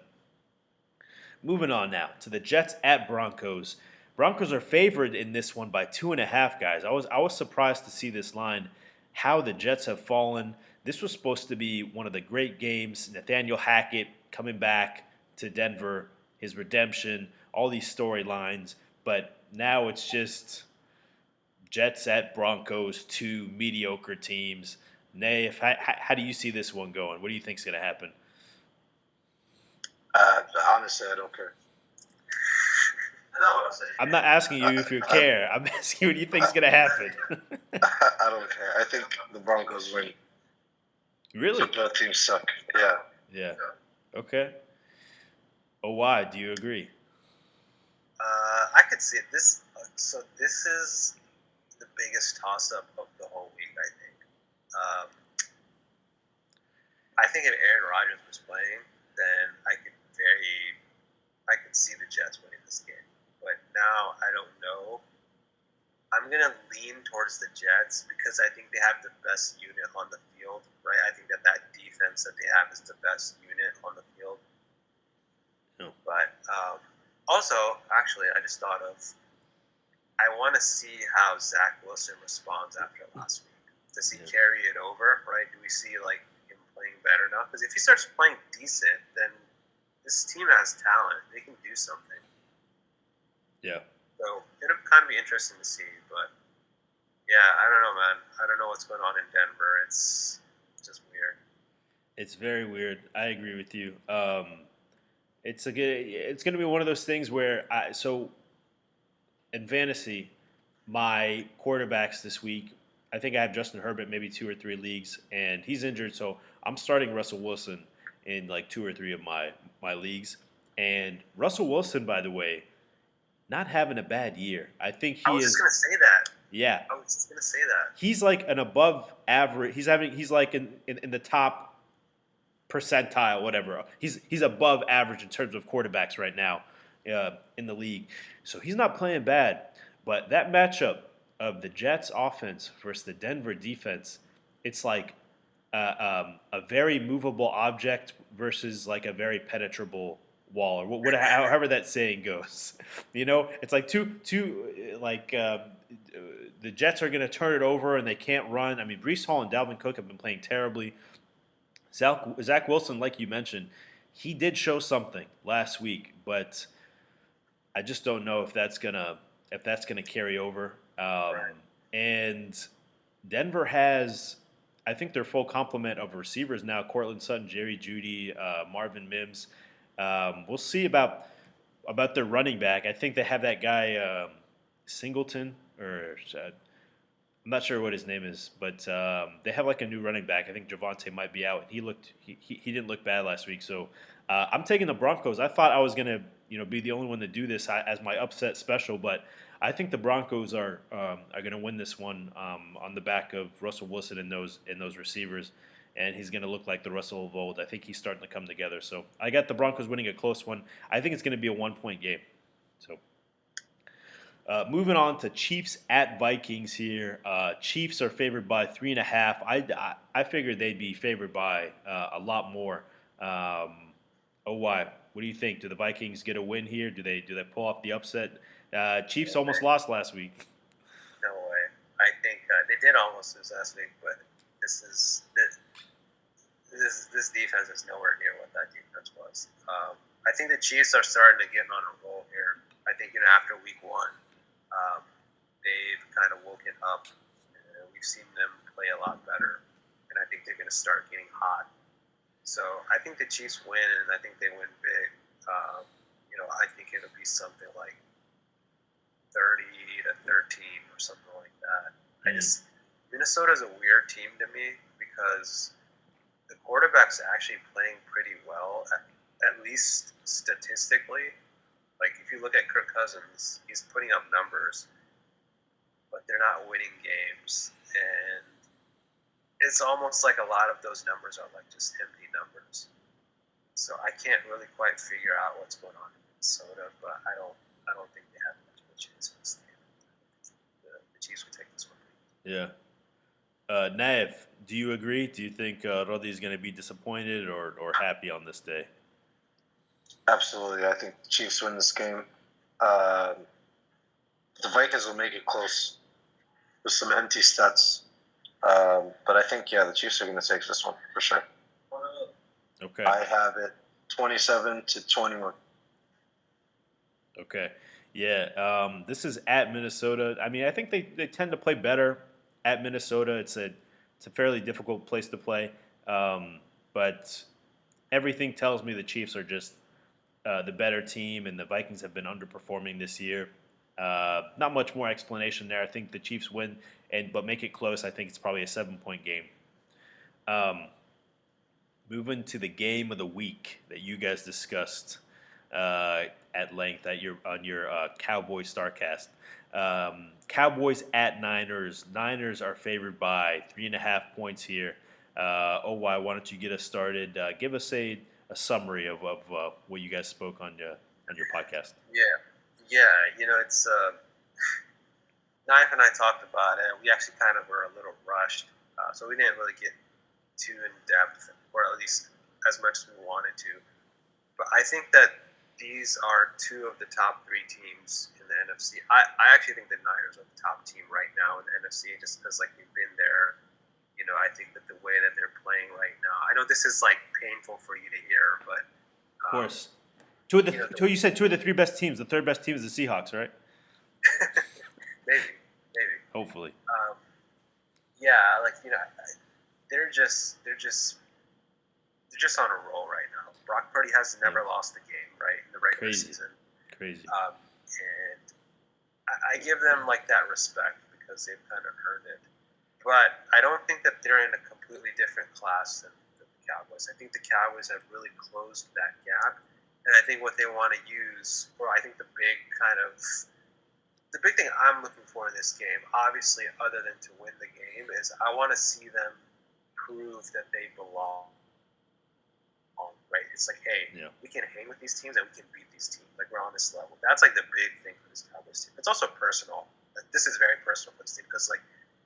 Moving on now to the Jets at Broncos. Broncos are favored in this one by 2.5, guys. I was surprised to see this line. How the Jets have fallen. This was supposed to be one of the great games. Nathaniel Hackett coming back to Denver, his redemption, all these storylines. But now it's just Jets at Broncos, 2 mediocre teams. Nay, how do you see this one going? What do you think is going to happen? Honestly, I don't care. I'm not asking you if you care. I'm asking you what you think is going to happen. I don't care. I think the Broncos win. Really? Both teams suck. Yeah. Yeah. Okay. Oh, why? Do you agree? I could see it. This is the biggest toss-up of the whole week, I think. I think if Aaron Rodgers was playing, then I could see the Jets winning this game. But now I don't know. I'm gonna lean towards the Jets because I think they have the best unit on the field, right? I think that defense that they have is the best unit on the field. No. But also, actually, I just thought of. I want to see how Zach Wilson responds after last week. Does he carry it over, right? Do we see like him playing better now? Because if he starts playing decent, then this team has talent. They can do something. Yeah. So it'll kind of be interesting to see. But yeah, I don't know, man. I don't know what's going on in Denver. It's just weird. It's very weird. I agree with you. It's going to be one of those things where in fantasy, my quarterbacks this week, I think I have Justin Herbert maybe 2 or 3 leagues, and he's injured, so I'm starting Russell Wilson in like 2 or 3 of my leagues. And Russell Wilson, by the way, not having a bad year. I think he is. I was just gonna say that. Yeah. I was just gonna say that. He's like an above average. He's like in the top percentile, whatever. He's above average in terms of quarterbacks right now in the league. So he's not playing bad. But that matchup of the Jets offense versus the Denver defense, it's like a very movable object versus like a very penetrable wall, or however that saying goes. You know, it's like two like the Jets are going to turn it over and they can't run. I mean, Breece Hall and Dalvin Cook have been playing terribly. Zach Wilson, like you mentioned, he did show something last week, but I just don't know if that's gonna carry over. Right. And Denver has, I think, their full complement of receivers now: Cortland Sutton, Jerry Jeudy, Marvin Mims. We'll see about their running back. I think they have that guy Singleton, or I'm not sure what his name is, but they have like a new running back. I think Javonte might be out. He didn't look bad last week, so I'm taking the Broncos. I thought I was gonna be the only one to do this as my upset special, but I think the Broncos are gonna win this one on the back of Russell Wilson and those receivers, and he's gonna look like the Russell of old. I think he's starting to come together. So I got the Broncos winning a close one. I think it's gonna be a 1-point game. So. Moving on to Chiefs at Vikings here. Chiefs are favored by 3.5. I figured they'd be favored by a lot more. Why? What do you think? Do the Vikings get a win here? Do they pull off the upset? Chiefs almost lost last week. No way. I think they did almost lose last week, but this defense is nowhere near what that defense was. I think the Chiefs are starting to get on a roll here. I think after week 1. They've kind of woken up. We've seen them play a lot better, and I think they're going to start getting hot. So I think the Chiefs win, and I think they win big. I think it'll be something like 30-13 or something like that. Mm. Minnesota's a weird team to me because the quarterback's actually playing pretty well, at least statistically. Like if you look at Kirk Cousins, he's putting up numbers, but they're not winning games, and it's almost like a lot of those numbers are like just empty numbers. So I can't really quite figure out what's going on in Minnesota, but I don't think they have much of a chance in this game. The Chiefs will take this one. Yeah. Naif, do you agree? Do you think Roddy is going to be disappointed or happy on this day? Absolutely. I think the Chiefs win this game. The Vikings will make it close with some empty stats. But I think, the Chiefs are going to take this one for sure. Okay. I have it 27-21. Okay. Yeah. This is at Minnesota. I mean, I think they tend to play better at Minnesota. It's a fairly difficult place to play. But everything tells me the Chiefs are just the better team, and the Vikings have been underperforming this year. Not much more explanation there. I think the Chiefs win, but make it close. I think it's probably a 7-point game. Moving to the game of the week that you guys discussed at length on your Cowboys Starcast. Cowboys at Niners. Niners are favored by 3.5 points here. Why don't you get us started? Give us a summary of what you guys spoke on your podcast. Yeah. It's Knife and I talked about it. We actually kind of were a little rushed, so we didn't really get too in depth, or at least as much as we wanted to. But I think that these are two of the top three teams in the NFC. I actually think the Niners are the top team right now in the NFC, just because we've been there. I think that the way that they're playing right now. I know this is painful for you to hear, but of course, you said two of the three best teams. The third best team is the Seahawks, right? maybe. Hopefully. They're just on a roll right now. Brock Purdy has never lost a game, right, in the regular season. Crazy. And I give them that respect because they've kind of earned it. But I don't think that they're in a completely different class than the Cowboys. I think the Cowboys have really closed that gap, and I think what they want to use, or I think the big thing I'm looking for in this game, obviously, other than to win the game, is I want to see them prove that they belong. Right? It's we can hang with these teams and we can beat these teams. We're on this level. That's the big thing for this Cowboys team. It's also personal. This is very personal for this team because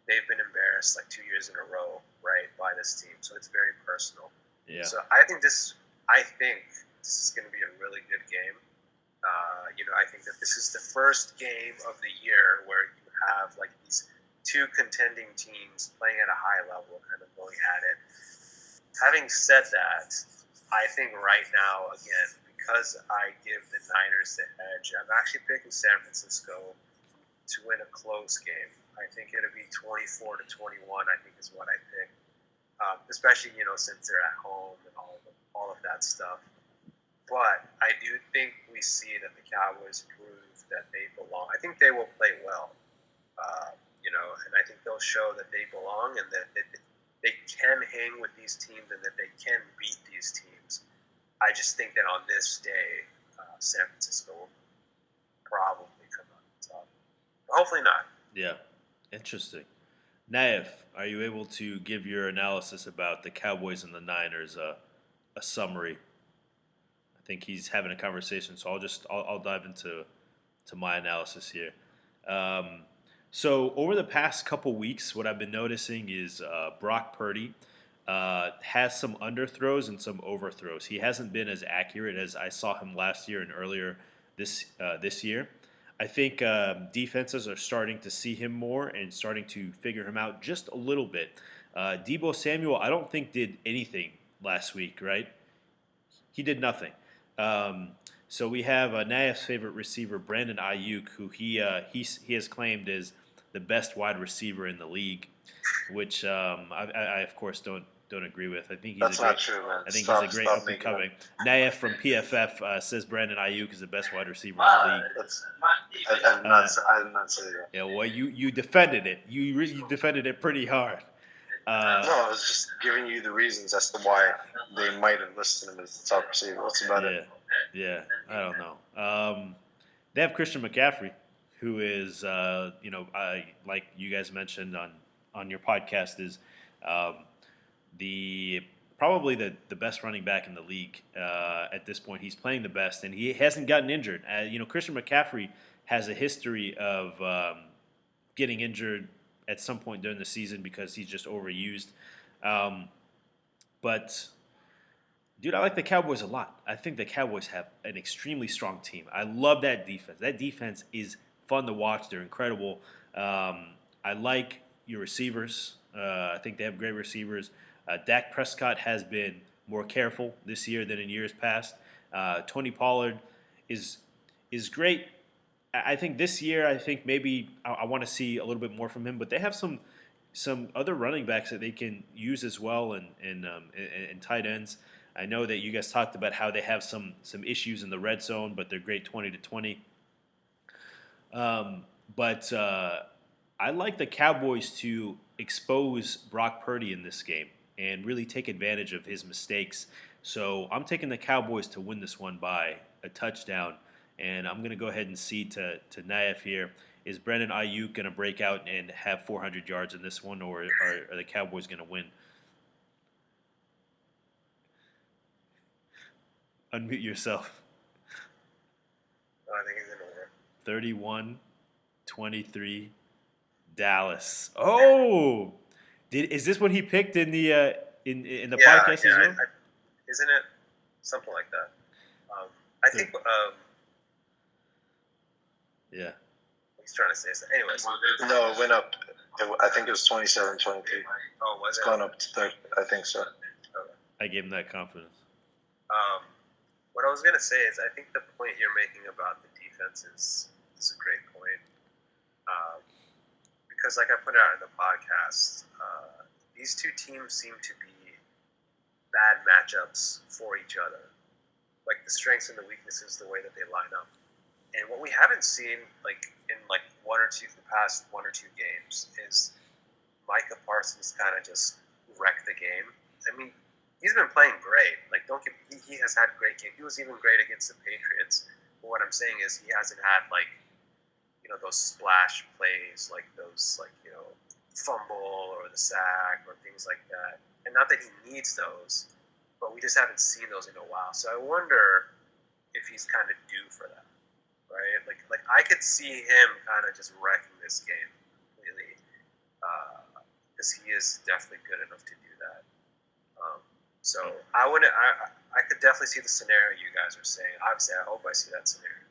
they've been embarrassed 2 years in a row, right, by this team. So it's very personal. Yeah. So I think this is going to be a really good game. I think that this is the first game of the year where you have these two contending teams playing at a high level, kind of going at it. Having said that, I think right now, again, because I give the Niners the edge, I'm actually picking San Francisco to win a close game. I think it'll be 24-21, I think is what I pick. Especially, since they're at home and all of that stuff. But I do think we see that the Cowboys prove that they belong. I think they will play well, and I think they'll show that they belong and that they can hang with these teams and that they can beat these teams. I just think that on this day, San Francisco will probably come out on top. But hopefully not. Yeah, interesting. Naif, are you able to give your analysis about the Cowboys and the Niners a summary? I think he's having a conversation, so I'll dive into my analysis here. So over the past couple weeks, what I've been noticing is Brock Purdy has some underthrows and some overthrows. He hasn't been as accurate as I saw him last year and earlier this year. I think defenses are starting to see him more and starting to figure him out just a little bit. Deebo Samuel, I don't think did anything last week, right? He did nothing. So we have Naif's favorite receiver, Brandon Ayuk, who he has claimed is the best wide receiver in the league, which I of course don't don't agree with. I think That's not true, man. I think Stop, he's a great stop up and making coming. Naif from PFF says Brandon Ayuk is the best wide receiver in the league. I did not say that. Yeah, well, you defended it. You defended it pretty hard. No, I was just giving you the reasons as to why they might have listed him as the top receiver. What's about it? Yeah. I don't know. They have Christian McCaffrey, who is, like you guys mentioned on your podcast, is probably the best running back in the league at this point. He's playing the best, and he hasn't gotten injured. Christian McCaffrey has a history of getting injured at some point during the season because he's just overused. But, dude, I like the Cowboys a lot. I think the Cowboys have an extremely strong team. I love that defense. That defense is fun to watch. They're incredible. I like your receivers. I think they have great receivers. Dak Prescott has been more careful this year than in years past. Tony Pollard is great. I think this year, maybe I want to see a little bit more from him. But they have some other running backs that they can use as well, and tight ends. I know that you guys talked about how they have some issues in the red zone, but they're great 20-20. But I like the Cowboys to expose Brock Purdy in this game and really take advantage of his mistakes. So I'm taking the Cowboys to win this one by a touchdown, and I'm going to go ahead and cede to Naif here. Is Brandon Ayuk going to break out and have 400 yards in this one, or are the Cowboys going to win? Unmute yourself. I think he's in order. 31-23, Dallas. Oh, is this what he picked in the podcast as well? Isn't it something like that? I think. Yeah. He's trying to say something. Anyways. No, it went up. I think it was 27-23. Oh, was it? It's gone up to 30. I think so. Okay. I gave him that confidence. What I was going to say is I think the point you're making about the defense is a great point. Because like I put out in the podcast, these two teams seem to be bad matchups for each other. Like the strengths and the weaknesses, the way that they line up. And what we haven't seen in the past one or two games is Micah Parsons kind of just wrecked the game. I mean, he's been playing great. He has had great games. He was even great against the Patriots. But what I'm saying is he hasn't had those splash plays, fumble or the sack or things like that. And not that he needs those, but we just haven't seen those in a while. So I wonder if he's kind of due for that, right? Like I could see him kind of just wrecking this game completely, because he is definitely good enough to do that. So I could definitely see the scenario you guys are saying. Obviously, I hope I see that scenario.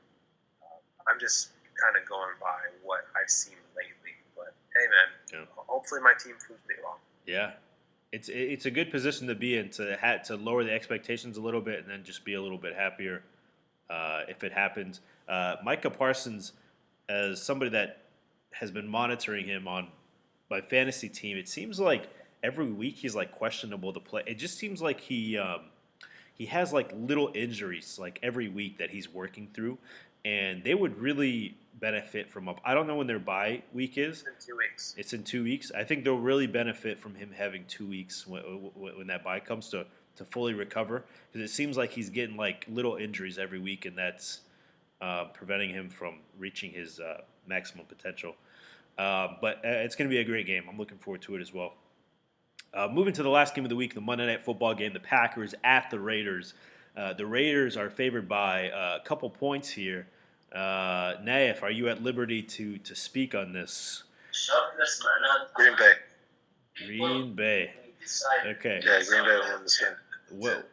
I'm just kind of going by what I've seen lately. But hey, man, hopefully my team proves me wrong. Yeah, it's a good position to be in to lower the expectations a little bit and then just be a little bit happier if it happens. Micah Parsons, as somebody that has been monitoring him on my fantasy team, it seems like every week he's questionable to play. It just seems like he has little injuries every week that he's working through, and they would really benefit from I don't know when their bye week is. It's in 2 weeks. It's in 2 weeks. I think they'll really benefit from him having 2 weeks when that bye comes to fully recover, because it seems like he's getting little injuries every week, and that's preventing him from reaching his maximum potential. But it's going to be a great game. I'm looking forward to it as well. Moving to the last game of the week, the Monday Night Football game, the Packers at the Raiders. The Raiders are favored by a couple points here. Naif, are you at liberty to speak on this? Green Bay. Green Bay. Okay. Yeah, Green Bay will win this game.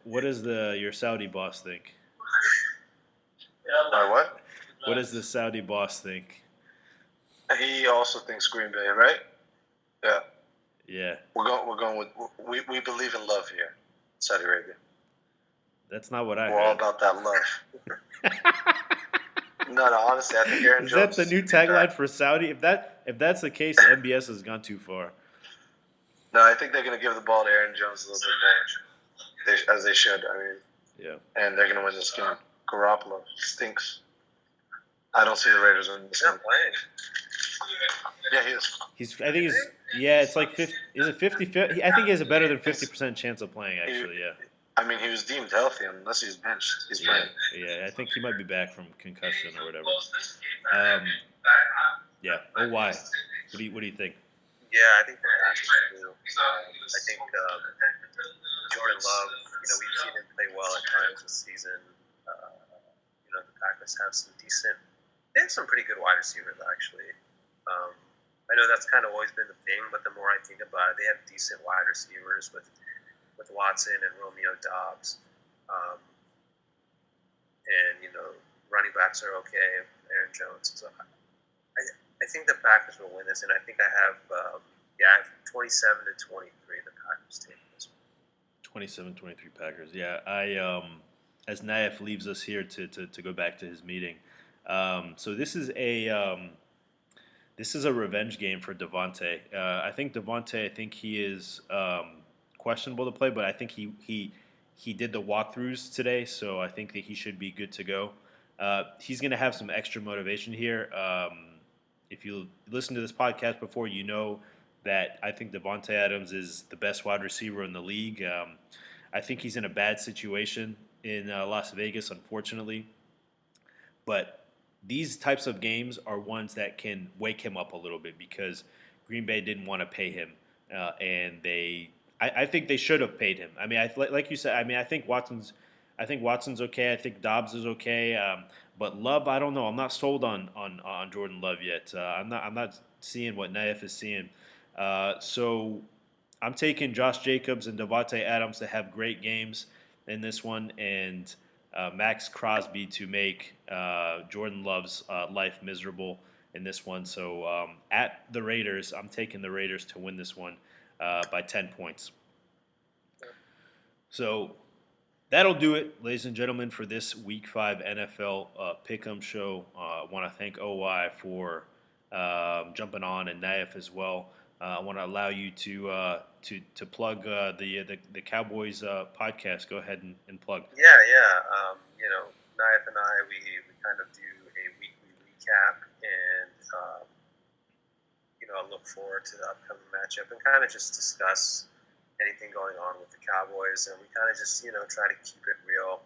What does your Saudi boss think? My what? What does the Saudi boss think? He also thinks Green Bay, right? Yeah. Yeah. We're going with we believe in love here, Saudi Arabia. That's not what I heard. We're all about that love. No, honestly, I think Aaron Jones. Is that the new tagline for Saudi? If that's the case, MBS has gone too far. No, I think they're going to give the ball to Aaron Jones a little bit more, as they should. I mean, Yeah. and they're going to win this game. Garoppolo stinks. I don't see the Raiders winning this He's game. not playing. Yeah, he is. I think he's. Yeah, it's like 50. Is it 50? I think he has a better than 50% chance of playing. Actually, yeah. I mean, he was deemed healthy unless he's benched. He's playing. Yeah. I think he might be back from concussion or whatever. Yeah. Oh, why? What do you think? Yeah, I think the Packers do. I think Jordan Love. We've seen him play well at times this season. The Packers have some decent. They have some pretty good wide receivers actually. I know that's kind of always been the thing, but the more I think about it, they have decent wide receivers with Watson and Romeo Doubs. Running backs are okay. Aaron Jones. So I think the Packers will win this, and I think I have 27-23 the Packers take this one. 27-23 Packers. Yeah, I as Naif leaves us here to go back to his meeting. So this is a revenge game for Davante. I think Davante. I think he is questionable to play, but I think he did the walkthroughs today, so I think that he should be good to go. He's going to have some extra motivation here. If you listen to this podcast before, you know that I think Davante Adams is the best wide receiver in the league. I think he's in a bad situation in Las Vegas, unfortunately. But these types of games are ones that can wake him up a little bit because Green Bay didn't want to pay him, and I think they should have paid him. I mean, like you said, I think Watson's okay. I think Dobbs is okay. But Love, I don't know. I'm not sold on Jordan Love yet. I'm not seeing what Naif is seeing. So I'm taking Josh Jacobs and Davante Adams to have great games in this one, and Max Crosby to make Jordan Love's life miserable in this one. So at the Raiders, I'm taking the Raiders to win this one by 10 points. So that'll do it, ladies and gentlemen, for this Week 5 NFL Pick'em show. I want to thank OY for jumping on, and Naif as well. I want to allow you to plug the Cowboys podcast. Go ahead and plug. Yeah. Naif and I, we kind of do a weekly recap, and I look forward to the upcoming matchup and kind of just discuss anything going on with the Cowboys, and we kind of just try to keep it real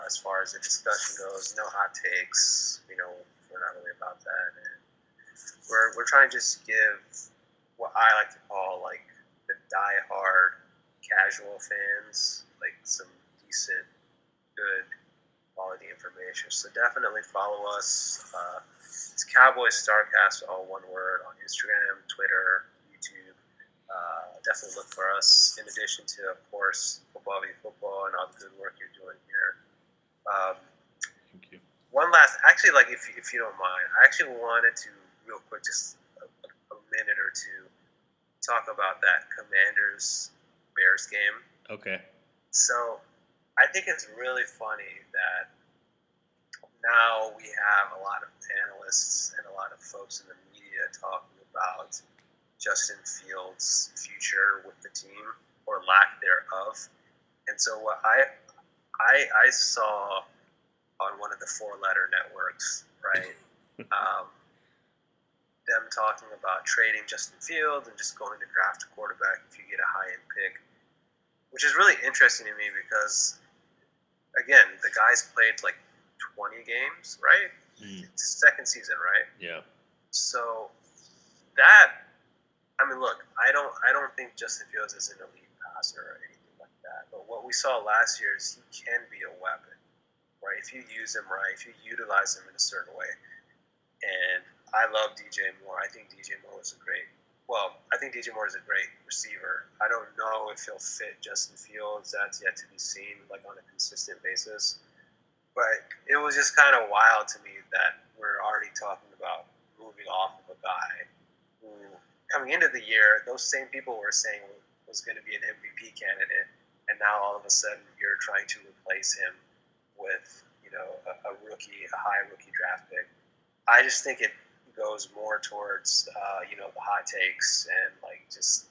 as far as the discussion goes. No hot takes. We're not really about that, and we're trying to just give what I like to call like the die-hard casual fans like some decent, good quality information. So definitely follow us. It's Cowboys Starcast, all one word, on Instagram, Twitter, YouTube. Definitely look for us. In addition to, of course, Football v Football and all the good work you're doing here. Thank you. One last, actually, like if you don't mind, I actually wanted to real quick, just a minute or two, talk about that Commanders Bears game. Okay. So I think it's really funny that now we have a lot of analysts and a lot of folks in the media talking about Justin Fields' future with the team or lack thereof. And so what I saw on one of the four-letter networks, right, them talking about trading Justin Fields and just going to draft a quarterback if you get a high-end pick, which is really interesting to me because, again, the guy's played like 20 games, right? It's second season, right? Yeah. So that, I mean, look, I don't think Justin Fields is an elite passer or anything like that. But what we saw last year is he can be a weapon, right? If you use him right, if you utilize him in a certain way. And I love DJ Moore. I think DJ Moore is a great receiver. I don't know if he'll fit Justin Fields. That's yet to be seen, like on a consistent basis. But it was just kind of wild to me that we're already talking about moving off of a guy who, coming into the year, those same people were saying was going to be an MVP candidate, and now all of a sudden you're trying to replace him with a high rookie draft pick. I just think it goes more towards the hot takes and like just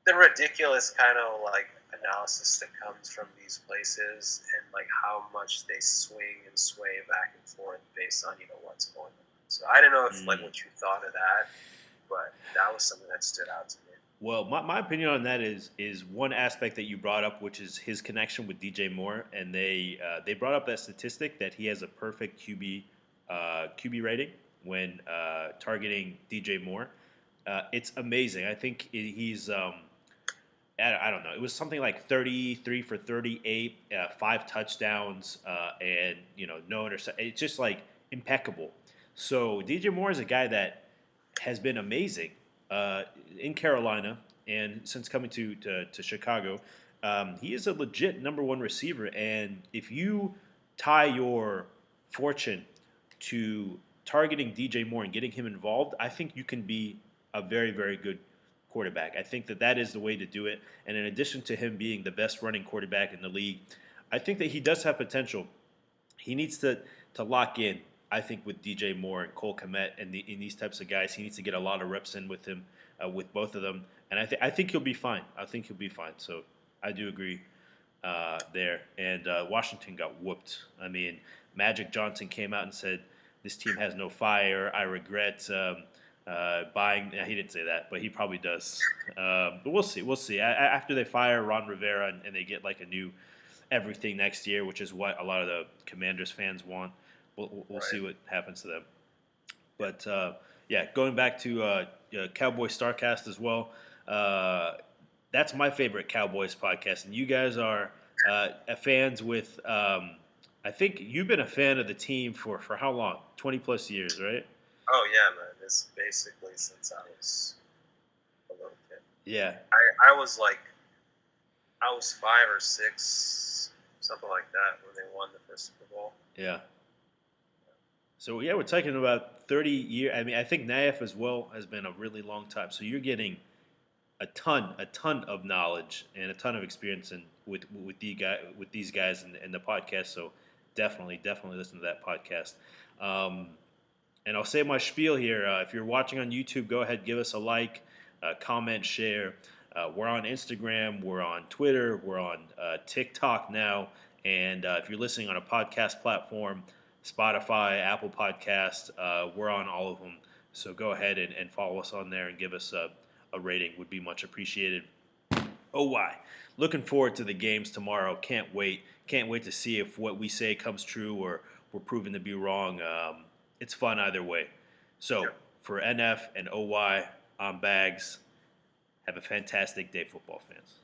the ridiculous kind of like analysis that comes from these places and like how much they swing and sway back and forth based on what's going on. So I don't know if like what you thought of that, but that was something that stood out to me. Well, my opinion on that is one aspect that you brought up, which is his connection with DJ Moore, and they brought up that statistic that he has a perfect QB rating when targeting DJ Moore. It's amazing. I think he's I don't know. It was something like 33 for 38, 5 touchdowns, and no interception. It's just like impeccable. So DJ Moore is a guy that has been amazing in Carolina, and since coming to Chicago, he is a legit number one receiver. And if you tie your fortune to targeting DJ Moore and getting him involved, I think you can be a very, very good quarterback. I think that is the way to do it. And in addition to him being the best running quarterback in the league, I think that he does have potential. He needs to lock in, I think, with DJ Moore and Cole Kmet and these types of guys. He needs to get a lot of reps in with him, with both of them. And I think he'll be fine. I think he'll be fine. So I do agree there. And Washington got whooped. I mean, Magic Johnson came out and said, this team has no fire. I regret buying. He didn't say that, but he probably does. But we'll see. We'll see. After they fire Ron Rivera and they get like a new everything next year, which is what a lot of the Commanders fans want, we'll see what happens to them. But yeah, going back to Cowboy Starcast as well. That's my favorite Cowboys podcast, and you guys are fans with. I think you've been a fan of the team for how long? 20 plus years, right? Oh yeah, man. It's basically since I was a little kid. Yeah. I was 5 or 6, something like that, when they won the first Super Bowl. Yeah. So yeah, we're talking about 30 years. I mean, I think Naif as well has been a really long time. So you're getting a ton of knowledge and a ton of experience with these guys and the podcast. So definitely listen to that podcast. And I'll say my spiel here. If you're watching on YouTube, go ahead, give us a like, comment, share. We're on Instagram. We're on Twitter. We're on TikTok now. And if you're listening on a podcast platform, Spotify, Apple Podcast, we're on all of them. So go ahead and follow us on there and give us a rating. Would be much appreciated. Oh, why? Looking forward to the games tomorrow. Can't wait. Can't wait to see if what we say comes true or we're proven to be wrong. It's fun either way. So for NF and OY, I'm Bags. Have a fantastic day, football fans.